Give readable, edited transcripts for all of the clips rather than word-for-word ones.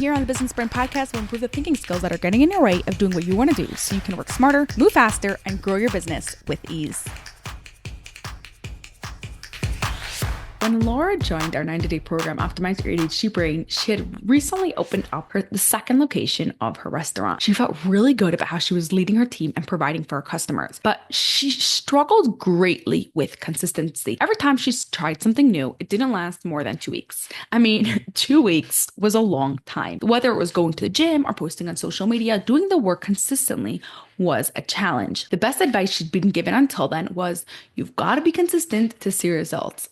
Here on the Business Brain Podcast, we'll improve the thinking skills that are getting in your way of doing what you want to do so you can work smarter, move faster, and grow your business with ease. When Laura joined our 90-day program, Optimize Your ADHD Brain, she had recently opened up the second location of her restaurant. She felt really good about how she was leading her team and providing for her customers, but she struggled greatly with consistency. Every time she tried something new, it didn't last more than 2 weeks. 2 weeks was a long time. Whether it was going to the gym or posting on social media, doing the work consistently was a challenge. The best advice she'd been given until then was, you've got to be consistent to see results.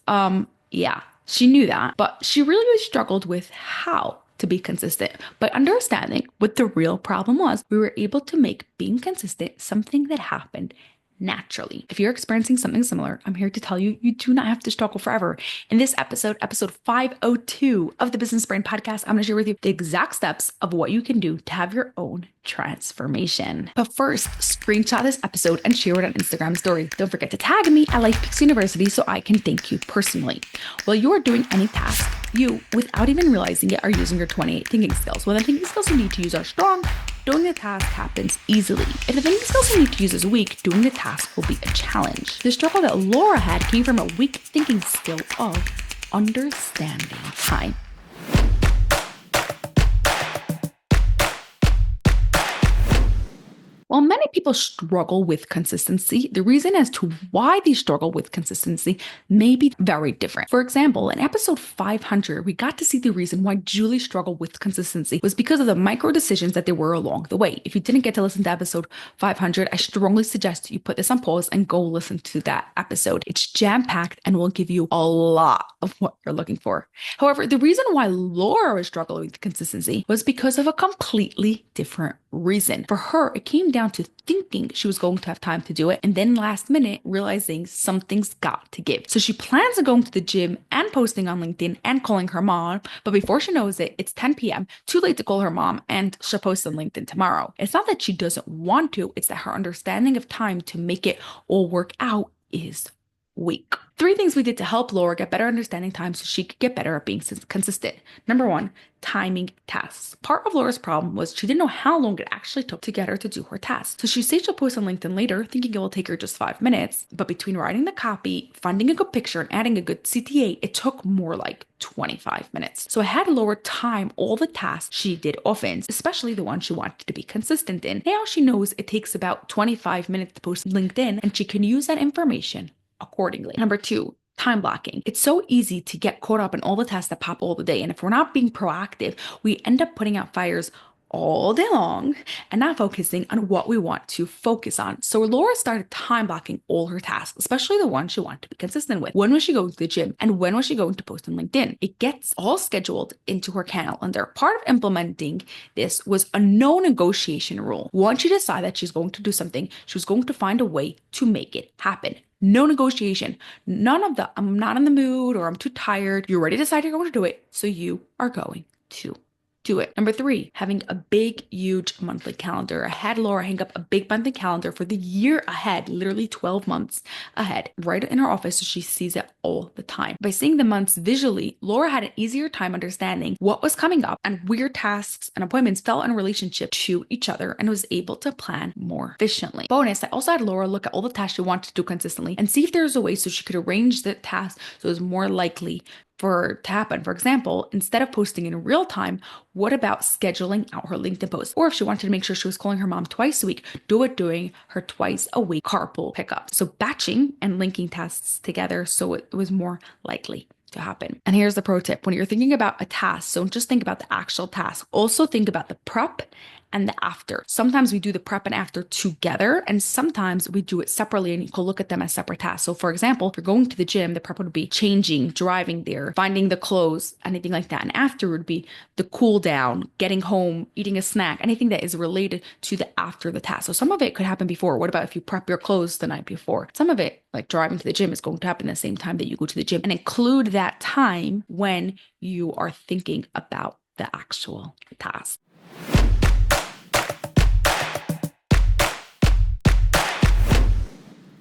Yeah, she knew that, but she really struggled with how to be consistent. By understanding what the real problem was, we were able to make being consistent something that happened naturally. If you're experiencing something similar, I'm here to tell you, you do not have to struggle forever. In this episode 502 of the Business Brain Podcast, I'm going to share with you the exact steps of what you can do to have your own transformation. But first, screenshot this episode and share it on Instagram story. Don't forget to tag me at LifePeaks University so I can thank you personally. While you are doing any task, you, without even realizing it, are using your 28 thinking skills. Well, the thinking skills you need to use are strong. Doing the task happens easily. If the thinking skills you need to use is weak, doing the task will be a challenge. The struggle that Laura had came from a weak thinking skill of understanding time. While many people struggle with consistency, the reason as to why they struggle with consistency may be very different. For example, in episode 500, we got to see the reason why Julie struggled with consistency was because of the micro decisions that there were along the way. If you didn't get to listen to episode 500, I strongly suggest you put this on pause and go listen to that episode. It's jam-packed and will give you a lot of what you're looking for. However, the reason why Laura was struggling with consistency was because of a completely different reason. For her, it came down to thinking she was going to have time to do it, and then last minute realizing something's got to give. So she plans on going to the gym and posting on LinkedIn and calling her mom, but before she knows it, it's 10 p.m., too late to call her mom, and she'll post on LinkedIn tomorrow. It's not that she doesn't want to, it's that her understanding of time to make it all work out is weak. 3 things we did to help Laura get better understanding time so she could get better at being consistent. Number 1, timing tasks. Part of Laura's problem was she didn't know how long it actually took to get her to do her tasks. So she said she'll post on LinkedIn later, thinking it will take her just 5 minutes. But between writing the copy, finding a good picture, and adding a good CTA, it took more like 25 minutes. So I had Laura time all the tasks she did often, especially the ones she wanted to be consistent in. Now she knows it takes about 25 minutes to post LinkedIn, and she can use that information accordingly. Number 2, time blocking. It's so easy to get caught up in all the tasks that pop all the day. And if we're not being proactive, we end up putting out fires all day long and not focusing on what we want to focus on. So Laura started time blocking all her tasks, especially the ones she wanted to be consistent with. When was she going to the gym? And when was she going to post on LinkedIn? It gets all scheduled into her calendar. Part of implementing this was a no negotiation rule. Once she decided that she's going to do something, she was going to find a way to make it happen. No negotiation. None of the, I'm not in the mood or I'm too tired. You already decided you're going to do it, so you are going to do it. Number 3, having a big, huge monthly calendar. I had Laura hang up a big monthly calendar for the year ahead, literally 12 months ahead, right in her office so she sees it all the time. By seeing the months visually, Laura had an easier time understanding what was coming up and where tasks and appointments fell in relationship to each other and was able to plan more efficiently. Bonus, I also had Laura look at all the tasks she wanted to do consistently and see if there's a way so she could arrange the tasks so it was more likely for it to happen. For example, instead of posting in real time, what about scheduling out her LinkedIn post? Or if she wanted to make sure she was calling her mom twice a week, do it during her twice a week carpool pickup. So batching and linking tasks together so it was more likely to happen. And here's the pro tip. When you're thinking about a task, don't just think about the actual task. Also think about the prep and the after. Sometimes we do the prep and after together, and sometimes we do it separately and you can look at them as separate tasks. So for example, if you're going to the gym, the prep would be changing, driving there, finding the clothes, anything like that. And after would be the cool down, getting home, eating a snack, anything that is related to the after the task. So some of it could happen before. What about if you prep your clothes the night before? Some of it, like driving to the gym, is going to happen at the same time that you go to the gym, and include that time when you are thinking about the actual task.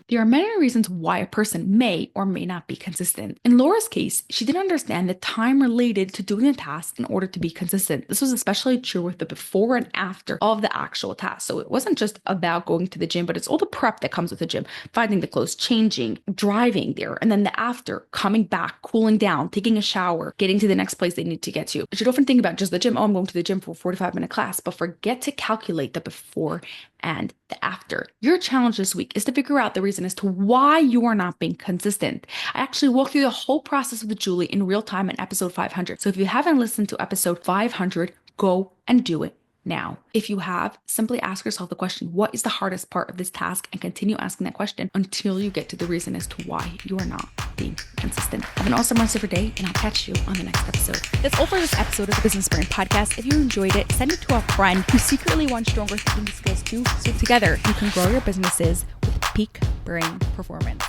There are many reasons why a person may or may not be consistent. In Laura's case, she didn't understand the time related to doing a task in order to be consistent. This was especially true with the before and after of the actual task. So it wasn't just about going to the gym, but it's all the prep that comes with the gym, finding the clothes, changing, driving there, and then the after, coming back, cooling down, taking a shower, getting to the next place they need to get to. You should often think about just the gym. Oh, I'm going to the gym for a 45-minute class, but forget to calculate the before and the after. Your challenge this week is to figure out the reason as to why you are not being consistent. I actually walked through the whole process with Julie in real time in episode 500. So if you haven't listened to episode 500, go and do it now. If you have, simply ask yourself the question, what is the hardest part of this task? And continue asking that question until you get to the reason as to why you are not being consistent. Have an awesome rest of your day, and I'll catch you on the next episode. That's all for this episode of the Business Brain Podcast. If you enjoyed it, send it to a friend who secretly wants stronger thinking skills too, so together you can grow your businesses with peak brain performance.